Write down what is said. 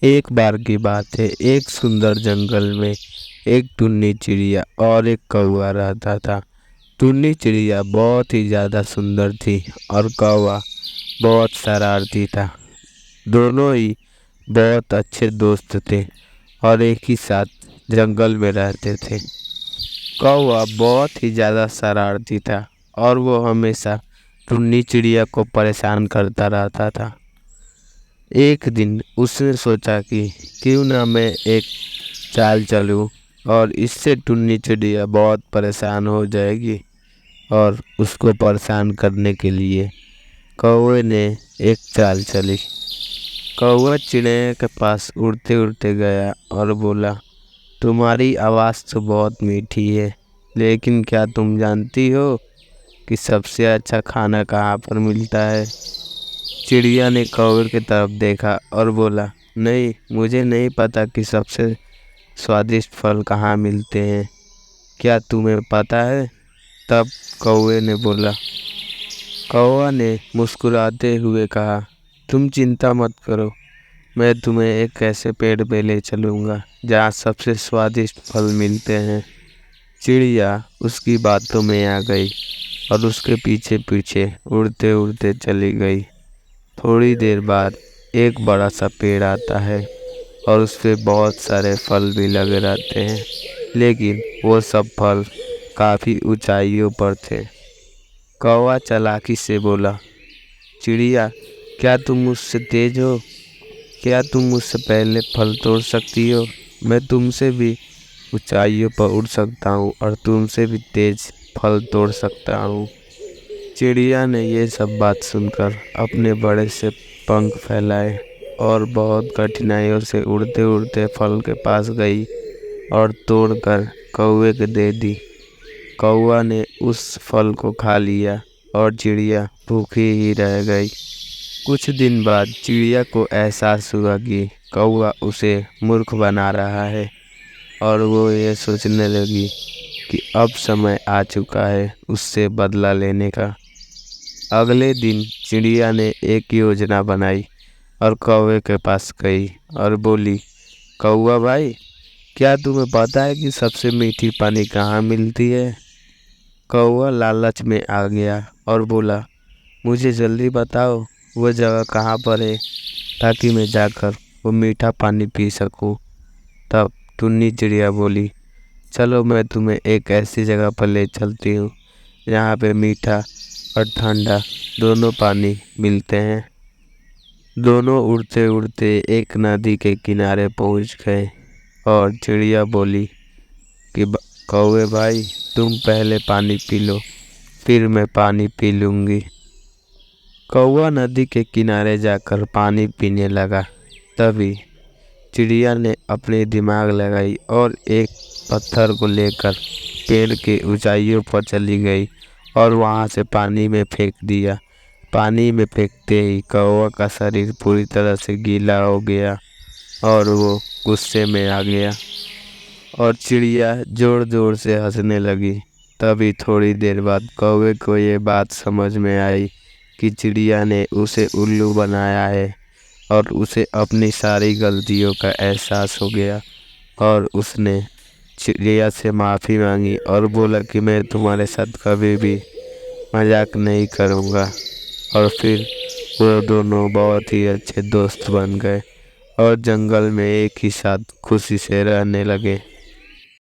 एक बार की बात है, एक सुंदर जंगल में एक टुन्नी चिड़िया और एक कौवा रहता था। टुन्नी चिड़िया बहुत ही ज़्यादा सुंदर थी और कौवा बहुत शरारती था। दोनों ही बहुत अच्छे दोस्त थे और एक ही साथ जंगल में रहते थे। कौवा बहुत ही ज़्यादा शरारती था और वो हमेशा टुन्नी चिड़िया को परेशान करता रहता था। एक दिन उसने सोचा कि क्यों ना मैं एक चाल चलूं और इससे टुन्नी चिड़िया बहुत परेशान हो जाएगी। और उसको परेशान करने के लिए कौवे ने एक चाल चली। कौवा चिड़िया के पास उड़ते उड़ते गया और बोला, तुम्हारी आवाज़ तो बहुत मीठी है, लेकिन क्या तुम जानती हो कि सबसे अच्छा खाना कहाँ पर मिलता है? चिड़िया ने कौवे की तरफ देखा और बोला, नहीं, मुझे नहीं पता कि सबसे स्वादिष्ट फल कहाँ मिलते हैं। क्या तुम्हें पता है? तब कौवे ने बोला। कौवा ने मुस्कुराते हुए कहा, तुम चिंता मत करो, मैं तुम्हें एक ऐसे पेड़ पे ले चलूँगा जहाँ सबसे स्वादिष्ट फल मिलते हैं। चिड़िया उसकी बातों में आ गई और उसके पीछे पीछे उड़ते उड़ते चली गई। थोड़ी देर बाद एक बड़ा सा पेड़ आता है और उस पे बहुत सारे फल भी लगे रहते हैं, लेकिन वो सब फल काफ़ी ऊंचाइयों पर थे। कौवा चालाकी से बोला, चिड़िया, क्या तुम मुझसे तेज हो? क्या तुम मुझसे पहले फल तोड़ सकती हो? मैं तुमसे भी ऊंचाइयों पर उड़ सकता हूँ और तुमसे भी तेज फल तोड़ सकता हूँ। चिड़िया ने ये सब बात सुनकर अपने बड़े से पंख फैलाए और बहुत कठिनाइयों से उड़ते उड़ते फल के पास गई और तोड़कर कौवे को दे दी। कौवा ने उस फल को खा लिया और चिड़िया भूखी ही रह गई। कुछ दिन बाद चिड़िया को एहसास हुआ कि कौवा उसे मूर्ख बना रहा है और वो ये सोचने लगी कि अब समय आ चुका है उससे बदला लेने का। अगले दिन चिड़िया ने एक योजना बनाई और कौवे के पास गई और बोली, कौवा भाई, क्या तुम्हें पता है कि सबसे मीठी पानी कहाँ मिलती है? कौवा लालच में आ गया और बोला, मुझे जल्दी बताओ, वो जगह कहाँ पर है ताकि मैं जाकर वो मीठा पानी पी सकूं। तब टुन्नी चिड़िया बोली, चलो मैं तुम्हें एक ऐसी जगह पर ले चलती हूँ जहाँ पे मीठा और ठंडा दोनों पानी मिलते हैं। दोनों उड़ते उड़ते एक नदी के किनारे पहुँच गए और चिड़िया बोली कि कौवे भाई, तुम पहले पानी पी लो, फिर मैं पानी पी लूँगी। कौवा नदी के किनारे जाकर पानी पीने लगा। तभी चिड़िया ने अपनी दिमाग लगाई और एक पत्थर को लेकर पेड़ के ऊंचाइयों पर चली गई और वहां से पानी में फेंक दिया। पानी में फेंकते ही कौवा का शरीर पूरी तरह से गीला हो गया और वो गुस्से में आ गया और चिड़िया जोर जोर से हंसने लगी। तभी थोड़ी देर बाद कौवे को ये बात समझ में आई कि चिड़िया ने उसे उल्लू बनाया है और उसे अपनी सारी गलतियों का एहसास हो गया और उसने चिड़िया से माफ़ी मांगी और बोला कि मैं तुम्हारे साथ कभी भी मजाक नहीं करूँगा। और फिर वो दोनों बहुत ही अच्छे दोस्त बन गए और जंगल में एक ही साथ खुशी से रहने लगे।